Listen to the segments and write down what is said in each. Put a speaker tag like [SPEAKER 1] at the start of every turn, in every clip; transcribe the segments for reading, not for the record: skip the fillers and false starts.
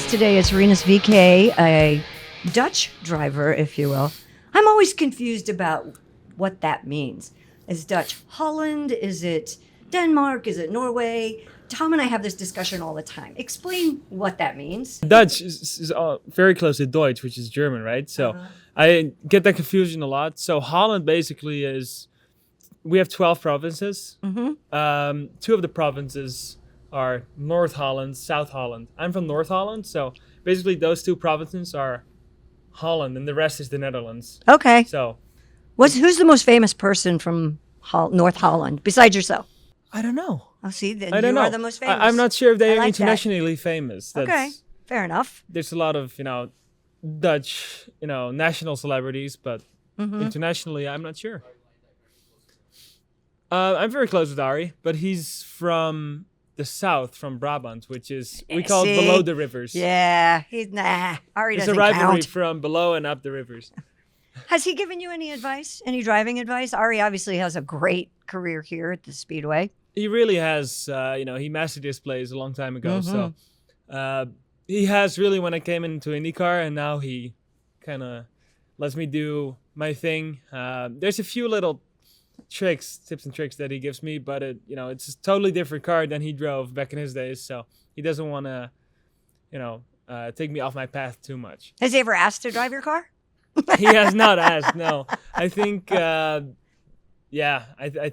[SPEAKER 1] guest today is Rinus VeeKay, a Dutch driver, if you will. I'm always confused about what that means. Is Dutch Holland? Is it Denmark? Is it Norway? Tom and I have this discussion all the time. Explain what that means.
[SPEAKER 2] Dutch is very close to Deutsch, which is German, right? So I get that confusion a lot. So Holland basically is, we have 12 provinces. Two of the provinces are North Holland, South Holland. I'm from North Holland, so basically those two provinces are Holland, and the rest is the Netherlands.
[SPEAKER 1] Okay.
[SPEAKER 2] So
[SPEAKER 1] Who's the most famous person from North Holland besides yourself?
[SPEAKER 2] I don't know.
[SPEAKER 1] Oh, see, then
[SPEAKER 2] I don't
[SPEAKER 1] you
[SPEAKER 2] know.
[SPEAKER 1] are the most famous.
[SPEAKER 2] I'm not sure if they
[SPEAKER 1] I
[SPEAKER 2] are
[SPEAKER 1] like that.
[SPEAKER 2] internationally famous.
[SPEAKER 1] Okay, fair enough.
[SPEAKER 2] There's a lot of Dutch national celebrities, but internationally, I'm not sure. I'm very close with Ari, but he's from the south, from Brabant, which is we call it below the rivers.
[SPEAKER 1] Yeah, Ari
[SPEAKER 2] It's
[SPEAKER 1] doesn't
[SPEAKER 2] a rivalry
[SPEAKER 1] count.
[SPEAKER 2] from below and up the rivers.
[SPEAKER 1] Has he given you any advice, any driving advice? Ari obviously has a great career here at the Speedway.
[SPEAKER 2] He really has. He mastered his plays a long time ago. So he has really, when I came into IndyCar, and now he kind of lets me do my thing. There's a few little tips and tricks that he gives me, but it's a totally different car than he drove back in his days. So he doesn't want to, take me off my path too much.
[SPEAKER 1] Has he ever asked to drive your car?
[SPEAKER 2] He has not asked. No, I think, I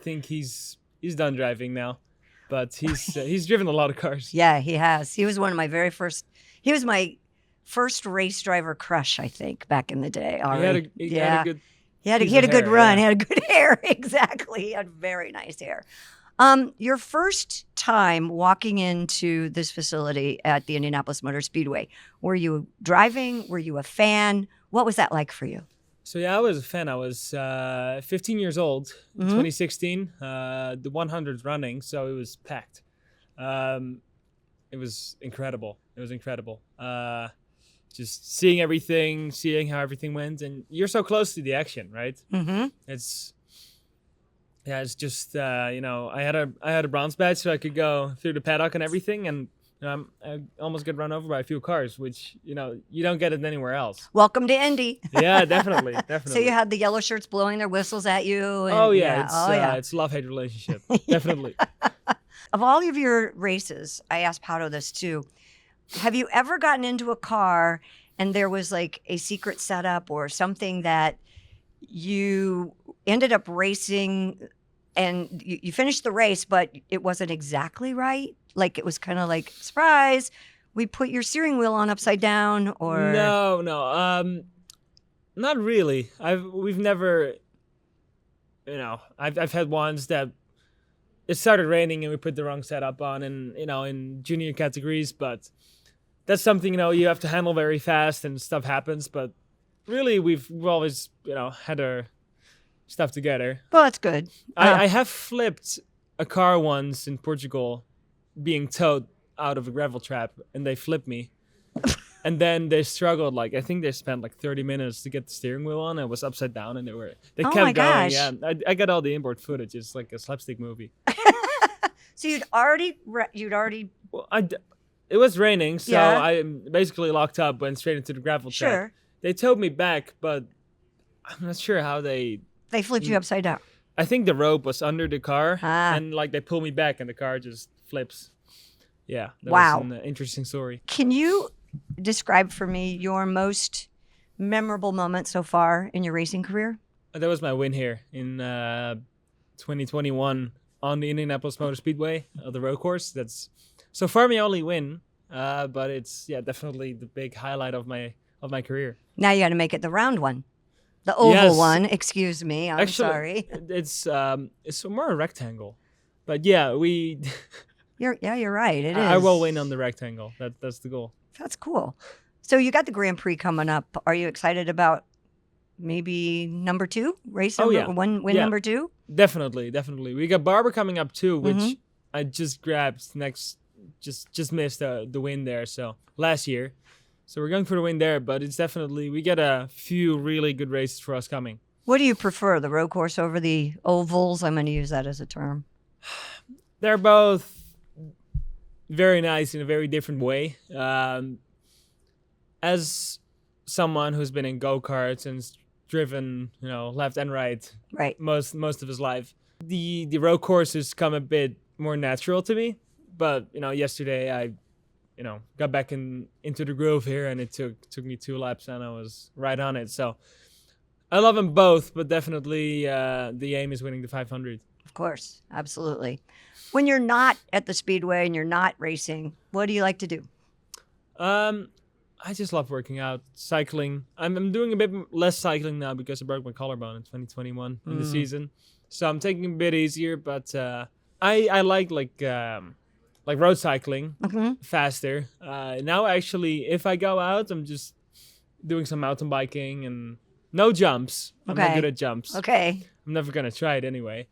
[SPEAKER 2] think he's done driving now, but he's driven a lot of cars.
[SPEAKER 1] Yeah, he has. He was he was my first race driver crush, I think, back in the day. Ari.
[SPEAKER 2] He had a good.
[SPEAKER 1] He had a good run. He had a good hair. Exactly. He had very nice hair. Your first time walking into this facility at the Indianapolis Motor Speedway, were you driving? Were you a fan? What was that like for you?
[SPEAKER 2] So I was a fan. I was 15 years old in 2016. The 100's running, so it was packed. It was incredible. Just seeing everything, seeing how everything went, and you're so close to the action, right? It's just I had a bronze badge, so I could go through the paddock and everything, and I almost get run over by a few cars, which you don't get it anywhere else.
[SPEAKER 1] Welcome to Indy.
[SPEAKER 2] Yeah, definitely.
[SPEAKER 1] So you had the yellow shirts blowing their whistles at you.
[SPEAKER 2] And, it's a love-hate relationship, definitely.
[SPEAKER 1] Of all of your races, I asked Pato this too. Have you ever gotten into a car and there was like a secret setup or something that you ended up racing and you finished the race, but it wasn't exactly right? Like it was kind of like, surprise, we put your steering wheel on upside down, or
[SPEAKER 2] No, not really. We've never, I've had ones that it started raining and we put the wrong setup on, and in junior categories, but that's something you have to handle very fast and stuff happens. But really, we've always had our stuff together.
[SPEAKER 1] Well, that's good.
[SPEAKER 2] I have flipped a car once in Portugal, being towed out of a gravel trap, and they flipped me. And then they struggled, I think they spent 30 minutes to get the steering wheel on. It was upside down, and they kept going.
[SPEAKER 1] Gosh.
[SPEAKER 2] Yeah, I got all the inboard footage. It's like a slapstick movie.
[SPEAKER 1] So you'd already.
[SPEAKER 2] Well, it was raining, so
[SPEAKER 1] Yeah.
[SPEAKER 2] I basically locked up, went straight into the gravel trap.
[SPEAKER 1] Sure.
[SPEAKER 2] They towed me back, but I'm not sure how they
[SPEAKER 1] flipped you upside down.
[SPEAKER 2] I think the rope was under the car,
[SPEAKER 1] Ah.
[SPEAKER 2] and they pull me back, and the car just flips. Yeah, that
[SPEAKER 1] Wow.
[SPEAKER 2] was an interesting story.
[SPEAKER 1] Can you describe for me your most memorable moment so far in your racing career?
[SPEAKER 2] That was my win here in 2021 on the Indianapolis Motor Speedway, the road course. That's so far my only win, but it's definitely the big highlight of my career.
[SPEAKER 1] Now you got to make it the round one, the oval
[SPEAKER 2] Yes.
[SPEAKER 1] one. Excuse me, I'm
[SPEAKER 2] Actually,
[SPEAKER 1] sorry.
[SPEAKER 2] It's more a rectangle, but yeah,
[SPEAKER 1] You're right. It is.
[SPEAKER 2] I will win on the rectangle. That's the goal.
[SPEAKER 1] That's cool. So you got the Grand Prix coming up. Are you excited about maybe number two race?
[SPEAKER 2] Oh, yeah.
[SPEAKER 1] Win
[SPEAKER 2] Yeah.
[SPEAKER 1] number two.
[SPEAKER 2] Definitely. We got Barber coming up too, which
[SPEAKER 1] Mhm.
[SPEAKER 2] I just grabbed next. Just missed the win there. So last year, so we're going for the win there. But it's definitely we get a few really good races for us coming.
[SPEAKER 1] What do you prefer, the road course over the ovals? I'm going to use that as a term.
[SPEAKER 2] They're both very nice in a very different way. as someone who's been in go-karts and driven, left and right
[SPEAKER 1] Right.
[SPEAKER 2] most of his life, the road courses come a bit more natural to me. But yesterday I got back into the groove here, and it took me 2 laps, and I was right on it. So I love them both, but definitely the aim is winning the 500.
[SPEAKER 1] Of course. Absolutely. When you're not at the speedway and you're not racing, what do you like to do?
[SPEAKER 2] I just love working out, cycling. I'm doing a bit less cycling now because I broke my collarbone in 2021 in the season, so I'm taking it a bit easier. But I like road cycling, faster. Now actually, if I go out, I'm just doing some mountain biking and no jumps. I'm not good at jumps.
[SPEAKER 1] Okay.
[SPEAKER 2] I'm never gonna try it anyway.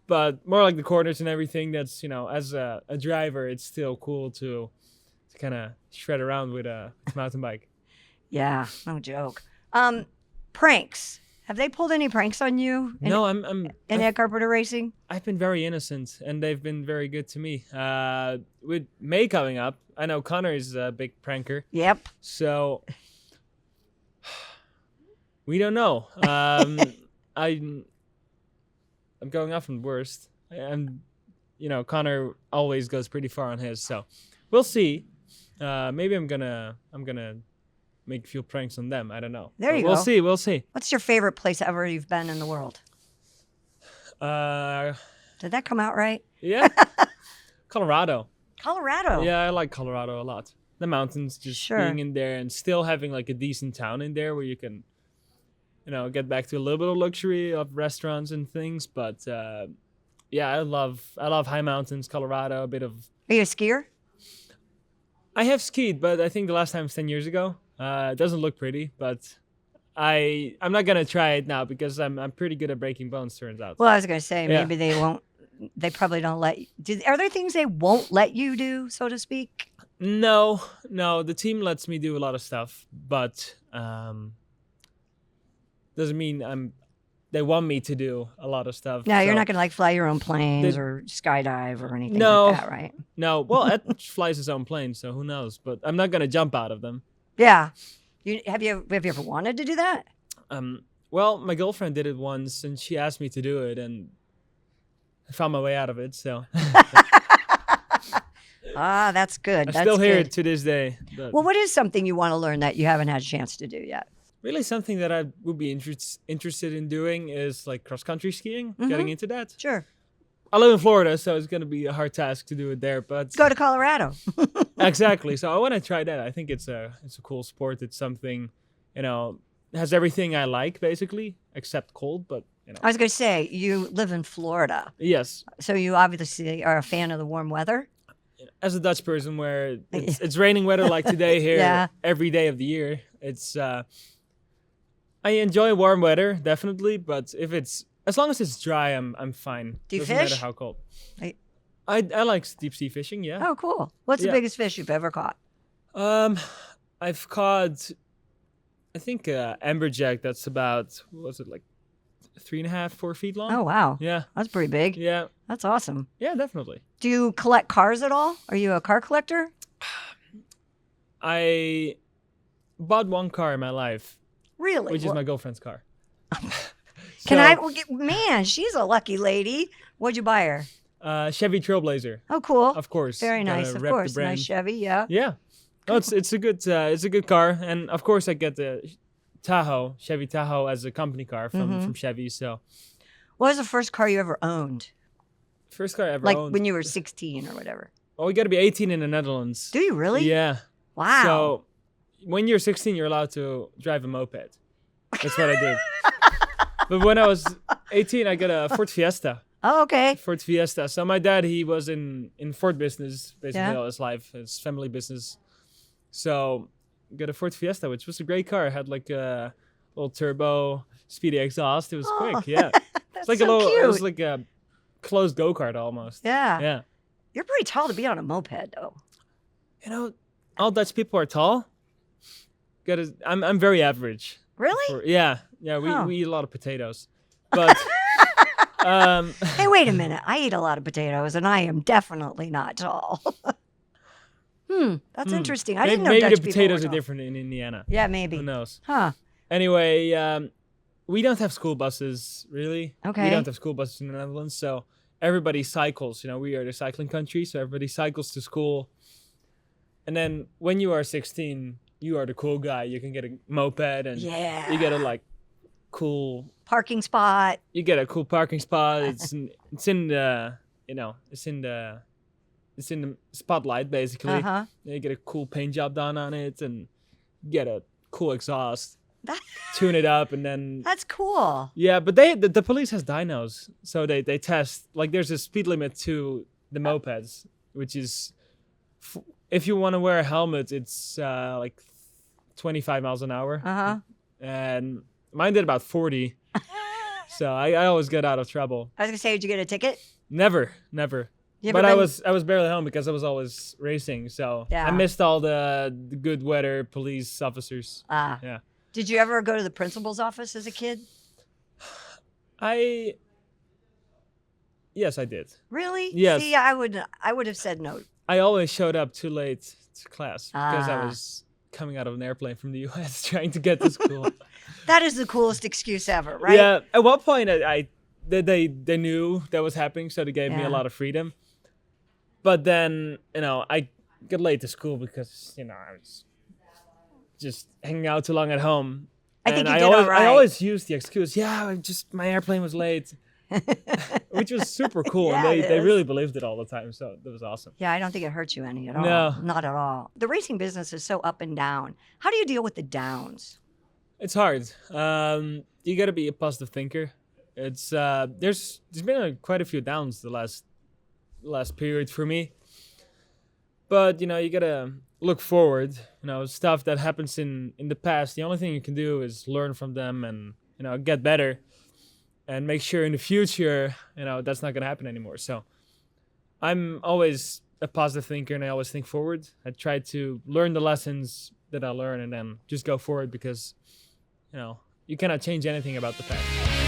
[SPEAKER 2] But more like the corners and everything. That's as a driver, it's still cool to kind of shred around with a mountain bike.
[SPEAKER 1] Yeah, no joke. Pranks. Have they pulled any pranks on you?
[SPEAKER 2] No,
[SPEAKER 1] in Ed Carpenter racing?
[SPEAKER 2] I've been very innocent, and they've been very good to me. With May coming up, I know Connor is a big pranker.
[SPEAKER 1] Yep.
[SPEAKER 2] So we don't know. I'm going off from the worst. Connor always goes pretty far on his, so we'll see. Maybe I'm gonna make a few pranks on them. I don't know.
[SPEAKER 1] There you
[SPEAKER 2] go. We'll see.
[SPEAKER 1] What's your favorite place ever you've been in the world? Did that come out right?
[SPEAKER 2] Yeah. Colorado.
[SPEAKER 1] Colorado.
[SPEAKER 2] Yeah, I like Colorado a lot. The mountains, just being in there and still having like a decent town in there where you can, get back to a little bit of luxury of restaurants and things. But I love high mountains, Colorado. A bit of.
[SPEAKER 1] Are you a skier?
[SPEAKER 2] I have skied, but I think the last time was 10 years ago. It doesn't look pretty, but I'm not gonna try it now because I'm pretty good at breaking bones. Turns out.
[SPEAKER 1] Well, I was gonna say maybe they won't. They probably don't let you. Are there things they won't let you do, so to speak?
[SPEAKER 2] No. The team lets me do a lot of stuff, but doesn't mean they want me to do a lot of stuff.
[SPEAKER 1] No, you're not going to fly your own planes or skydive or anything like that, right?
[SPEAKER 2] No. Well, Ed flies his own plane, so who knows? But I'm not going to jump out of them.
[SPEAKER 1] Yeah. Have you ever wanted to do that?
[SPEAKER 2] Well, my girlfriend did it once, and she asked me to do it, and I found my way out of it. So.
[SPEAKER 1] That's good.
[SPEAKER 2] I still hear it to this day. But.
[SPEAKER 1] Well, what is something you want to learn that you haven't had a chance to do yet?
[SPEAKER 2] Really, something that I would be interested in doing is like cross-country skiing, getting into that.
[SPEAKER 1] Sure.
[SPEAKER 2] I live in Florida, so it's going to be a hard task to do it there. But
[SPEAKER 1] go to Colorado.
[SPEAKER 2] Exactly. So I want to try that. I think it's a cool sport. It's something, has everything I like, basically, except cold. But,
[SPEAKER 1] I was going to say, you live in Florida.
[SPEAKER 2] Yes.
[SPEAKER 1] So you obviously are a fan of the warm weather?
[SPEAKER 2] As a Dutch person, where it's raining weather like today here every day of the year, it's... I enjoy warm weather, definitely, but as long as it's dry, I'm fine.
[SPEAKER 1] Do you
[SPEAKER 2] Doesn't
[SPEAKER 1] fish?
[SPEAKER 2] matter how cold. I like deep sea fishing, yeah.
[SPEAKER 1] Oh, cool. What's the biggest fish you've ever caught?
[SPEAKER 2] I've caught, I think, amberjack that's about, what was it, like 3.5, 4 feet long?
[SPEAKER 1] Oh, wow.
[SPEAKER 2] Yeah.
[SPEAKER 1] That's pretty big.
[SPEAKER 2] Yeah.
[SPEAKER 1] That's awesome.
[SPEAKER 2] Yeah, definitely.
[SPEAKER 1] Do you collect cars at all? Are you a car collector?
[SPEAKER 2] I bought one car in my life.
[SPEAKER 1] Really?
[SPEAKER 2] Which is my girlfriend's car.
[SPEAKER 1] Man, she's a lucky lady. What'd you buy her?
[SPEAKER 2] Chevy Trailblazer.
[SPEAKER 1] Oh, cool.
[SPEAKER 2] Of course.
[SPEAKER 1] Very nice. Of course. Nice Chevy, yeah.
[SPEAKER 2] Yeah. No, it's a good car, and of course I get the Chevy Tahoe as a company car from Chevy. So,
[SPEAKER 1] what was the first car you ever owned?
[SPEAKER 2] First car I ever owned.
[SPEAKER 1] Like when you were 16 or whatever.
[SPEAKER 2] Oh, you got to be 18 in the Netherlands.
[SPEAKER 1] Do you really?
[SPEAKER 2] Yeah.
[SPEAKER 1] Wow.
[SPEAKER 2] So, when you're 16, you're allowed to drive a moped. That's what I did. But when I was 18, I got a Ford Fiesta.
[SPEAKER 1] Oh, okay.
[SPEAKER 2] Ford Fiesta. So my dad, he was in Ford business basically all his life, his family business. So got a Ford Fiesta, which was a great car. It had like a little turbo, speedy exhaust. It was quick. Yeah.
[SPEAKER 1] That's
[SPEAKER 2] like
[SPEAKER 1] so cute.
[SPEAKER 2] It was like a closed go-kart almost.
[SPEAKER 1] Yeah.
[SPEAKER 2] Yeah.
[SPEAKER 1] You're pretty tall to be on a moped, though.
[SPEAKER 2] All Dutch people are tall. I'm very average.
[SPEAKER 1] Really?
[SPEAKER 2] Yeah. We eat a lot of potatoes, but
[SPEAKER 1] hey, wait a minute! I eat a lot of potatoes, and I am definitely not tall. That's interesting. I
[SPEAKER 2] Maybe,
[SPEAKER 1] didn't know
[SPEAKER 2] maybe
[SPEAKER 1] Dutch
[SPEAKER 2] the
[SPEAKER 1] people
[SPEAKER 2] potatoes
[SPEAKER 1] were
[SPEAKER 2] are
[SPEAKER 1] tall.
[SPEAKER 2] different in Indiana.
[SPEAKER 1] Yeah, maybe.
[SPEAKER 2] Who knows?
[SPEAKER 1] Huh.
[SPEAKER 2] Anyway, we don't have school buses, really.
[SPEAKER 1] Okay.
[SPEAKER 2] We don't have school buses in the Netherlands, so everybody cycles. You know, we are the cycling country, so everybody cycles to school. And then when you are 16, you are the cool guy. You can get a moped, and
[SPEAKER 1] Yeah.
[SPEAKER 2] you get a cool.
[SPEAKER 1] Parking spot.
[SPEAKER 2] You get a cool parking spot. It's in the spotlight basically.
[SPEAKER 1] Uh-huh.
[SPEAKER 2] You get a cool paint job done on it, and get a cool exhaust.
[SPEAKER 1] That,
[SPEAKER 2] Tune it up, and then
[SPEAKER 1] that's cool.
[SPEAKER 2] yeah, but the police has dynos, so they test, like, there's a speed limit to the mopeds, which is if you want to wear a helmet, it's like 25 miles an hour,
[SPEAKER 1] Uh-huh.
[SPEAKER 2] and mine did about 40, so I always get out of trouble.
[SPEAKER 1] I was gonna say, did you get a ticket?
[SPEAKER 2] Never.
[SPEAKER 1] You ever
[SPEAKER 2] But
[SPEAKER 1] been-
[SPEAKER 2] I was barely home because I was always racing, so
[SPEAKER 1] Yeah.
[SPEAKER 2] I missed all the good weather police officers. Yeah.
[SPEAKER 1] Did you ever go to the principal's office as a kid?
[SPEAKER 2] Yes, I did.
[SPEAKER 1] Really?
[SPEAKER 2] Yes.
[SPEAKER 1] See, I would have said no.
[SPEAKER 2] I always showed up too late to class because I
[SPEAKER 1] Ah.
[SPEAKER 2] was coming out of an airplane from the US trying to get to school.
[SPEAKER 1] That is the coolest excuse ever, right?
[SPEAKER 2] Yeah. At one point, they knew that was happening, so they gave me
[SPEAKER 1] Yeah.
[SPEAKER 2] a lot of freedom. But then, I got late to school because I was just hanging out too long at home.
[SPEAKER 1] I think
[SPEAKER 2] And
[SPEAKER 1] you did all right.
[SPEAKER 2] I always used the excuse, my airplane was late, which was super cool.
[SPEAKER 1] Yeah,
[SPEAKER 2] And
[SPEAKER 1] it
[SPEAKER 2] they
[SPEAKER 1] is.
[SPEAKER 2] really believed it all the time, so that was awesome.
[SPEAKER 1] Yeah, I don't think it hurt you any at all.
[SPEAKER 2] No.
[SPEAKER 1] Not at all. The racing business is so up and down. How do you deal with the downs?
[SPEAKER 2] It's hard. You got to be a positive thinker. It's there's been quite a few downs the last period for me. But you gotta look forward. Stuff that happens in the past. The only thing you can do is learn from them and get better, and make sure in the future that's not gonna happen anymore. So I'm always a positive thinker, and I always think forward. I try to learn the lessons that I learn, and then just go forward because you cannot change anything about the past.